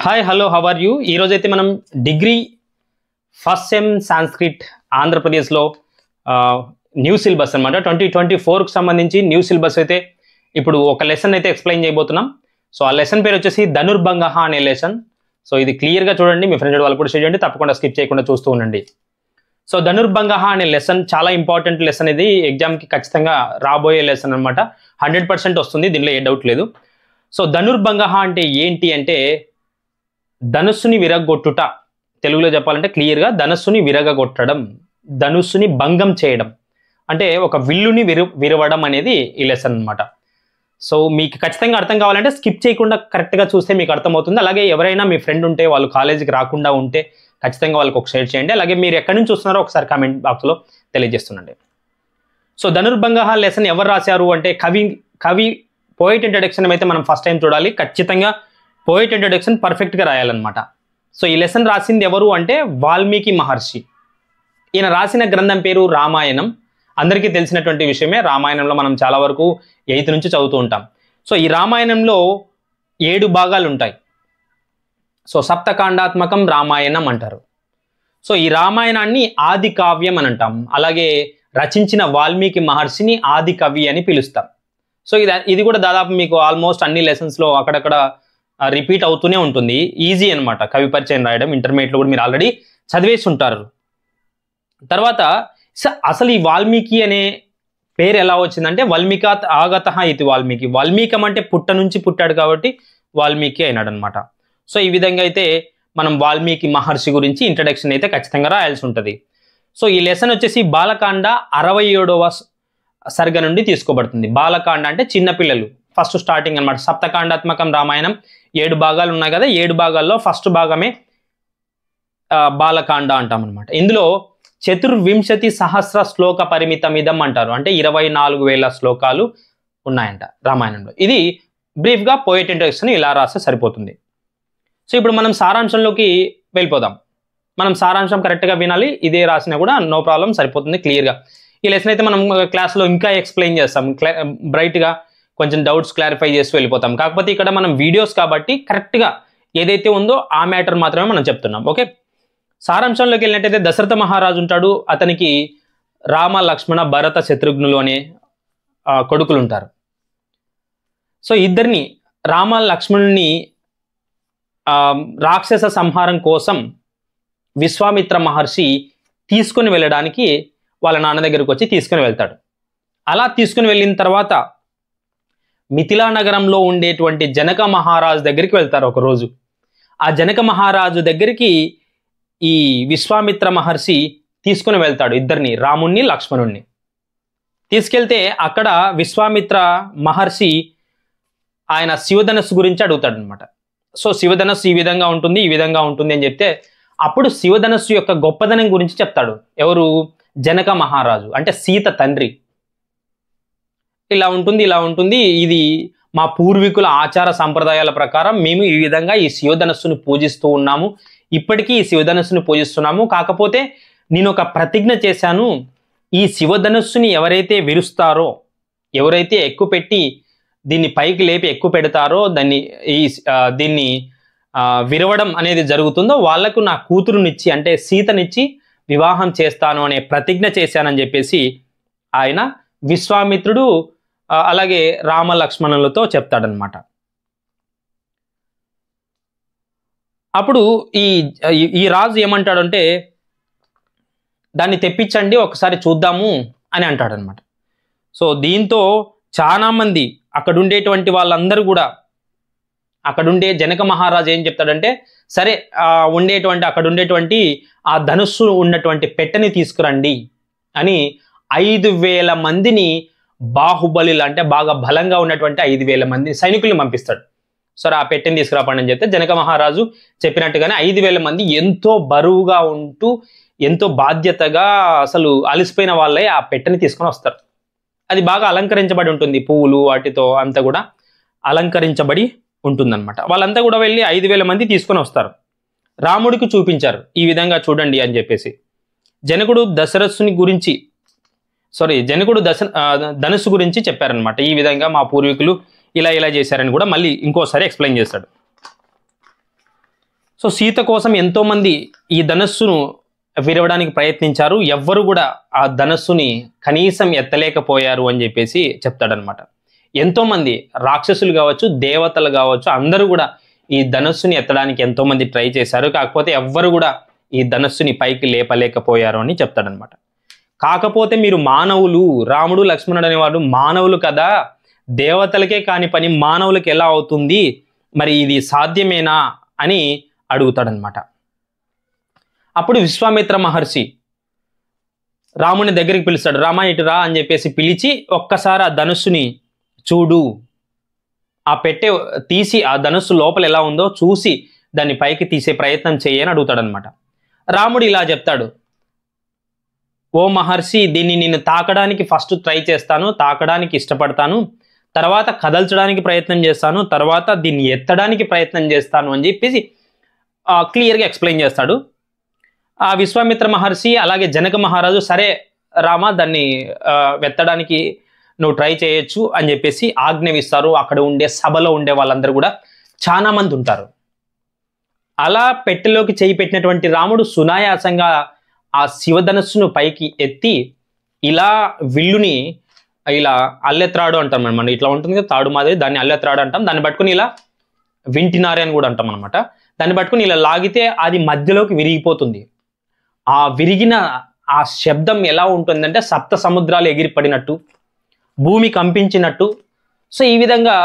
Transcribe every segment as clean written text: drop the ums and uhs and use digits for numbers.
Hi hello how are you ఈ రోజు అయితే మనం డిగ్రీ ఫస్ట్ సెమ్ సాంస్క్రిట్ ఆంధ్రప్రదేశ్లో న్యూ సిలబస్ అనమాట 2024కు సంబంధించి న్యూ సిలబస్ అయితే ఇప్పుడు ఒక లెసన్ అయితే ఎక్స్ప్లెయిన్ చేయబోతున్నాం. సో ఆ లెసన్ పేరు వచ్చేసి ధనుర్భంగ అనే లెసన్. సో ఇది క్లియర్గా చూడండి, మీ ఫ్రెండ్ వాళ్ళు కూడా షేర్ చేయండి, తప్పకుండా స్కిప్ చేయకుండా చూస్తూ ఉండండి. సో ధనుర్భంగ అనే లెసన్ చాలా ఇంపార్టెంట్ లెసన్. ఇది ఎగ్జామ్కి ఖచ్చితంగా రాబోయే లెసన్ అనమాట. 100% వస్తుంది, దీనిలో ఏ డౌట్ లేదు. సో ధనుర్భంగ అంటే ఏంటి అంటే ధనుస్సుని విరగొట్టుట, తెలుగులో చెప్పాలంటే క్లియర్గా ధనుస్సుని విరగొట్టడం, ధనుస్సుని భంగం చేయడం, అంటే ఒక విల్లుని విరవడం అనేది ఈ లెసన్ అనమాట. సో మీకు ఖచ్చితంగా అర్థం కావాలంటే స్కిప్ చేయకుండా కరెక్ట్గా చూస్తే మీకు అర్థమవుతుంది. అలాగే ఎవరైనా మీ ఫ్రెండ్ ఉంటే వాళ్ళు కాలేజీకి రాకుండా ఉంటే ఖచ్చితంగా వాళ్ళకి ఒక షేర్ చేయండి. అలాగే మీరు ఎక్కడి నుంచి చూస్తున్నారో ఒకసారి కామెంట్ బాక్స్లో తెలియజేస్తుండండి. సో ధనుర్భంగ లెసన్ ఎవరు రాశారు అంటే కవి పోయిట్ ఇంట్రడక్షన్ అయితే మనం ఫస్ట్ టైం చూడాలి. ఖచ్చితంగా పోయిట్ ఇంట్రడక్షన్ పర్ఫెక్ట్గా రాయాలన్నమాట. సో ఈ లెసన్ రాసింది ఎవరు అంటే వాల్మీకి మహర్షి. ఈయన రాసిన గ్రంథం పేరు రామాయణం. అందరికీ తెలిసినటువంటి విషయమే. రామాయణంలో మనం చాలా వరకు 8th నుంచి చదువుతూ ఉంటాం. సో ఈ రామాయణంలో 7 భాగాలు ఉంటాయి. సో సప్తకాండాత్మకం రామాయణం అంటారు. సో ఈ రామాయణాన్ని ఆది కావ్యం అని అంటాం. అలాగే రచించిన వాల్మీకి మహర్షిని ఆది కవి అని పిలుస్తాం. సో ఇది కూడా దాదాపు మీకు ఆల్మోస్ట్ అన్ని లెసన్స్లో అక్కడక్కడ రిపీట్ అవుతూనే ఉంటుంది. ఈజీ అనమాట కవి పరిచయం రాయడం. ఇంటర్మీడియట్లో కూడా మీరు ఆల్రెడీ చదివేసి ఉంటారు. తర్వాత అసలు ఈ వాల్మీకి అనే పేరు ఎలా వచ్చిందంటే వల్మీకాత్ ఆగత ఇది వాల్మీకి. వాల్మీకం అంటే పుట్ట నుంచి పుట్టాడు కాబట్టి వాల్మీకి అయినాడు అనమాట. సో ఈ విధంగా అయితే మనం వాల్మీకి మహర్షి గురించి ఇంట్రడక్షన్ అయితే ఖచ్చితంగా రాయాల్సి ఉంటుంది. సో ఈ లెసన్ వచ్చేసి బాలకాండ 67వ సర్గ నుండి తీసుకోబడుతుంది. బాలకాండ అంటే చిన్నపిల్లలు, ఫస్ట్ స్టార్టింగ్ అనమాట. సప్తకాండాత్మకం రామాయణం 7 భాగాలు ఉన్నాయి కదా, 7 భాగాల్లో ఫస్ట్ భాగమే బాలకాండ అంటాం అనమాట. ఇందులో 24,000 శ్లోక పరిమితమిదం అంటారు. అంటే 24,000 శ్లోకాలు ఉన్నాయంట రామాయణంలో. ఇది బ్రీఫ్గా పోయిట్ ఇంట్రడక్షన్ ఇలా రాస్తే సరిపోతుంది. సో ఇప్పుడు మనం సారాంశంలోకి వెళ్ళిపోదాం. మనం సారాంశం కరెక్ట్గా వినాలి, ఇదే రాసినా కూడా నో ప్రాబ్లం, సరిపోతుంది క్లియర్గా. ఈ లెసన్ అయితే మనం క్లాస్లో ఇంకా ఎక్స్ప్లెయిన్ చేస్తాం, బ్రైట్గా కొంచెం డౌట్స్ క్లారిఫై చేస్తూ వెళ్ళిపోతాం. కాకపోతే ఇక్కడ మనం వీడియోస్ కాబట్టి కరెక్ట్గా ఏదైతే ఉందో ఆ మ్యాటర్ మాత్రమే మనం చెప్తున్నాం. ఓకే, సారాంశంలోకి వెళ్ళినట్టయితే దశరథ మహారాజు ఉంటాడు. అతనికి రామ లక్ష్మణ భరత శత్రుఘ్నులు అనే కొడుకులు ఉంటారు. సో ఇద్దరిని రామ లక్ష్మణుని రాక్షస సంహారం కోసం విశ్వామిత్ర మహర్షి తీసుకుని వెళ్ళడానికి వాళ్ళ నాన్న దగ్గరకు వచ్చి తీసుకుని వెళ్తాడు. అలా తీసుకుని వెళ్ళిన తర్వాత మిథిలా నగరంలో ఉండేటువంటి జనక మహారాజు దగ్గరికి వెళ్తారు ఒకరోజు. ఆ జనక మహారాజు దగ్గరికి ఈ విశ్వామిత్ర మహర్షి తీసుకుని వెళ్తాడు ఇద్దరిని, రాముణ్ణి లక్ష్మణుణ్ణి. తీసుకెళ్తే అక్కడ విశ్వామిత్ర మహర్షి ఆయన శివధనస్సు గురించి అడుగుతాడు అనమాట. సో శివధనస్సు ఈ విధంగా ఉంటుంది, ఈ విధంగా ఉంటుంది అని చెప్తే అప్పుడు శివధనస్సు యొక్క గొప్పదనం గురించి చెప్తాడు. ఎవరు? జనక మహారాజు, అంటే సీత తండ్రి. ఇలా ఉంటుంది, ఇలా ఉంటుంది, ఇది మా పూర్వీకుల ఆచార సంప్రదాయాల ప్రకారం మేము ఈ విధంగా ఈ శివధనస్సును పూజిస్తూ ఉన్నాము, ఇప్పటికీ ఈ శివధనస్సును పూజిస్తున్నాము. కాకపోతే నేను ఒక ప్రతిజ్ఞ చేశాను, ఈ శివధనస్సుని ఎవరైతే విరుస్తారో, ఎవరైతే ఎక్కువ పెట్టి దీన్ని పైకి లేపి ఎక్కువ పెడతారో, దీన్ని విరవడం అనేది జరుగుతుందో వాళ్లకు నా కూతురునిచ్చి, అంటే సీతనిచ్చి వివాహం చేస్తాను అనే ప్రతిజ్ఞ చేశానని చెప్పేసి ఆయన విశ్వామిత్రుడు అలాగే రామ లక్ష్మణులతో చెప్తాడనమాట. అప్పుడు ఈ రాజు ఏమంటాడంటే దాన్ని తెప్పించండి ఒకసారి చూద్దాము అని అంటాడనమాట. సో దీంతో చాలా మంది అక్కడ ఉండేటువంటి వాళ్ళందరూ కూడా, అక్కడుండే జనక మహారాజు ఏం చెప్తాడంటే సరే అక్కడ ఉండేటువంటి ఆ ధనుస్సు ఉన్నటువంటి పెట్టెని తీసుకురండి అని 5,000 మందిని, బాహుబలిలు అంటే బాగా బలంగా ఉన్నటువంటి 5,000 మంది సైనికుల్ని పంపిస్తాడు. సరే ఆ పెట్టెని తీసుకురాపండి అని చెప్తే జనక మహారాజు చెప్పినట్టుగానే 5,000 మంది ఎంతో బరువుగా ఉంటూ ఎంతో బాధ్యతగా అసలు అలసిపోయిన వాళ్ళే ఆ పెట్టెని తీసుకొని వస్తారు. అది బాగా అలంకరించబడి ఉంటుంది, పువ్వులు వాటితో అంతా కూడా అలంకరించబడి ఉంటుందన్నమాట. వాళ్ళంతా కూడా వెళ్ళి 5,000 మంది తీసుకొని వస్తారు. రాముడికి చూపించారు, ఈ విధంగా చూడండి అని చెప్పేసి. జనకుడు ధనుస్సు గురించి చెప్పారనమాట. ఈ విధంగా మా పూర్వీకులు ఇలా చేశారని కూడా మళ్ళీ ఇంకోసారి ఎక్స్ప్లెయిన్ చేస్తాడు. సో సీత కోసం ఎంతోమంది ఈ ధనస్సును విరవడానికి ప్రయత్నించారు, ఎవ్వరు కూడా ఆ ధనస్సుని కనీసం ఎత్తలేకపోయారు అని చెప్పేసి చెప్తాడనమాట. ఎంతోమంది రాక్షసులు కావచ్చు, దేవతలు కావచ్చు, అందరూ కూడా ఈ ధనస్సుని ఎత్తడానికి ఎంతోమంది ట్రై చేశారు, కాకపోతే ఎవ్వరు కూడా ఈ ధనస్సుని పైకి లేపలేకపోయారు అని చెప్తాడనమాట. కాకపోతే మీరు మానవులు, రాముడు లక్ష్మణుడు అనేవాడు మానవులు కదా, దేవతలకే కాని పని మానవులకి ఎలా అవుతుంది, మరి ఇది సాధ్యమేనా అని అడుగుతాడనమాట. అప్పుడు విశ్వామిత్ర మహర్షి రాముని దగ్గరికి పిలుస్తాడు. రామ ఇటు రా అని చెప్పేసి పిలిచి ఒక్కసారి ఆ ధనుస్సుని చూడు, ఆ పెట్టె తీసి ఆ ధనుస్సు లోపల ఎలా ఉందో చూసి దాన్ని పైకి తీసే ప్రయత్నం చేయని అడుగుతాడనమాట. రాముడు ఇలా చెప్తాడు, ఓ మహర్షి, దీన్ని నేను తాకడానికి ఫస్ట్ ట్రై చేస్తాను, తాకడానికి ఇష్టపడతాను, తర్వాత కదల్చడానికి ప్రయత్నం చేస్తాను, తర్వాత దీన్ని ఎత్తడానికి ప్రయత్నం చేస్తాను అని చెప్పేసి క్లియర్గా ఎక్స్ప్లెయిన్ చేస్తాడు. ఆ విశ్వామిత్ర మహర్షి అలాగే జనక మహారాజు సరే రామ దాన్ని వెత్తడానికి నువ్వు ట్రై చేయొచ్చు అని చెప్పేసి ఆజ్ఞాపిస్తారు. అక్కడ ఉండే సభలో ఉండే వాళ్ళందరూ కూడా చాలా మంది ఉంటారు. అలా పెట్టెలోకి చేయి పెట్టినటువంటి రాముడు సునాయాసంగా ఆ శివధనస్సును పైకి ఎత్తి ఇలా విల్లుని ఇలా అల్లెత్రాడు అంటాం అనమాట. ఇట్లా ఉంటుంది కదా తాడు మాదిరి, దాన్ని అల్లెత్రాడు అంటాం. దాన్ని పట్టుకుని ఇలా వింటినారే అని కూడా అంటాం అనమాట. దాన్ని పట్టుకుని ఇలా లాగితే అది మధ్యలోకి విరిగిపోతుంది. ఆ విరిగిన ఆ శబ్దం ఎలా ఉంటుందంటే సప్త సముద్రాలు ఎగిరిపడినట్టు, భూమి కంపించినట్టు. సో ఈ విధంగా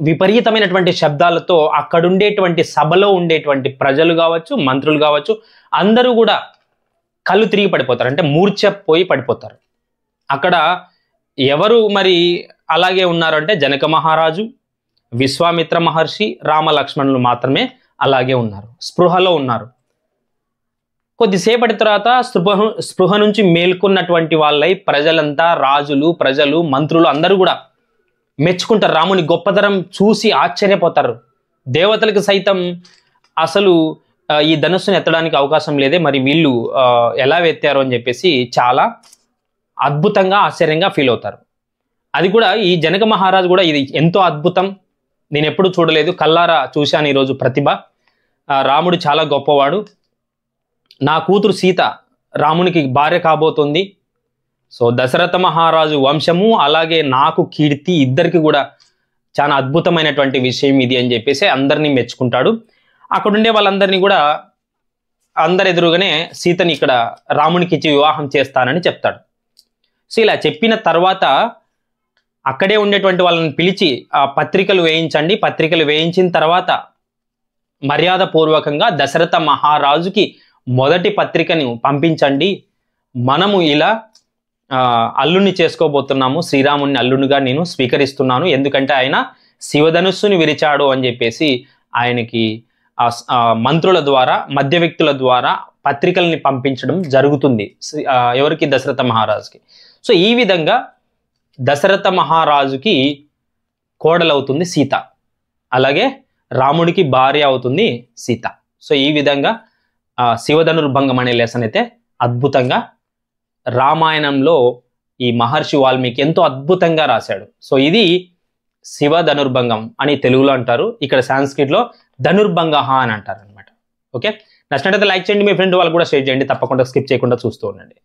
విపరీతమైనటువంటి శబ్దాలతో అక్కడుండేటువంటి సభలో ఉండేటువంటి ప్రజలు కావచ్చు, మంత్రులు కావచ్చు, అందరూ కూడా కళ్ళు తిరిగి పడిపోతారు, అంటే మూర్ఛపోయి పడిపోతారు. అక్కడ ఎవరు మరి అలాగే ఉన్నారంటే జనక మహారాజు, విశ్వామిత్ర మహర్షి, రామ లక్ష్మణులు మాత్రమే అలాగే ఉన్నారు, స్పృహలో ఉన్నారు. కొద్దిసేపటి తర్వాత స్పృహ నుంచి మేల్కొన్నటువంటి వాళ్ళై ప్రజలంతా, రాజులు, ప్రజలు, మంత్రులు అందరూ కూడా మెచ్చుకుంటారు. రాముని గొప్పతనం చూసి ఆశ్చర్యపోతారు. దేవతలకు సైతం అసలు ఈ ధనుస్సును ఎత్తడానికి అవకాశం లేదే, మరి వీళ్ళు ఎలా ఎత్తారు అని చెప్పేసి చాలా అద్భుతంగా ఆశ్చర్యంగా ఫీల్ అవుతారు. అది కూడా ఈ జనక మహారాజు కూడా ఇది ఎంతో అద్భుతం, నేను ఎప్పుడు చూడలేదు, కల్లారా చూశాను ఈరోజు ప్రతిభ, రాముడు చాలా గొప్పవాడు, నా కూతురు సీత రామునికి భార్య కాబోతుంది, సో దశరథ మహారాజు వంశము అలాగే నాకు కీర్తి, ఇద్దరికి కూడా చాలా అద్భుతమైనటువంటి విషయం ఇది అని చెప్పేసి అందరినీ మెచ్చుకుంటాడు. అక్కడుండే వాళ్ళందరినీ కూడా అందరు ఎదురుగానే సీతని ఇక్కడ రామునికి ఇచ్చి వివాహం చేస్తానని చెప్తాడు. సో ఇలా చెప్పిన తర్వాత అక్కడే ఉండేటువంటి వాళ్ళని పిలిచి ఆ పత్రికలు వేయించండి, పత్రికలు వేయించిన తర్వాత మర్యాద పూర్వకంగా దశరథ మహారాజుకి మొదటి పత్రికను పంపించండి, మనము ఇలా అల్లుని చేసుకోబోతున్నాము, శ్రీరాముని అల్లునిగా నేను స్వీకరిస్తున్నాను, ఎందుకంటే ఆయన శివధనుస్సుని విరిచాడు అని చెప్పేసి ఆయనకి మంత్రుల ద్వారా, మధ్య వ్యక్తుల ద్వారా పత్రికల్ని పంపించడం జరుగుతుంది ఎవరికి, దశరథ మహారాజుకి. సో ఈ విధంగా దశరథ మహారాజుకి కోడలవుతుంది సీత, అలాగే రాముడికి భార్య అవుతుంది సీత. సో ఈ విధంగా శివధనుర్భంగం అనే లెసన్ అయితే అద్భుతంగా రామాయణంలో ఈ మహర్షి వాల్మీకి ఎంతో అద్భుతంగా రాశాడు. సో ఇది శివ ధనుర్భంగం అని తెలుగులో అంటారు, ఇక్కడ సాంస్క్రిట్లో ధనుర్భంగ అని అంటారు అనమాట. ఓకే, నచ్చినట్లయితే లైక్ చేయండి, మీ ఫ్రెండ్ వాళ్ళు కూడా షేర్ చేయండి, తప్పకుండా స్కిప్ చేయకుండా చూస్తూ ఉండండి.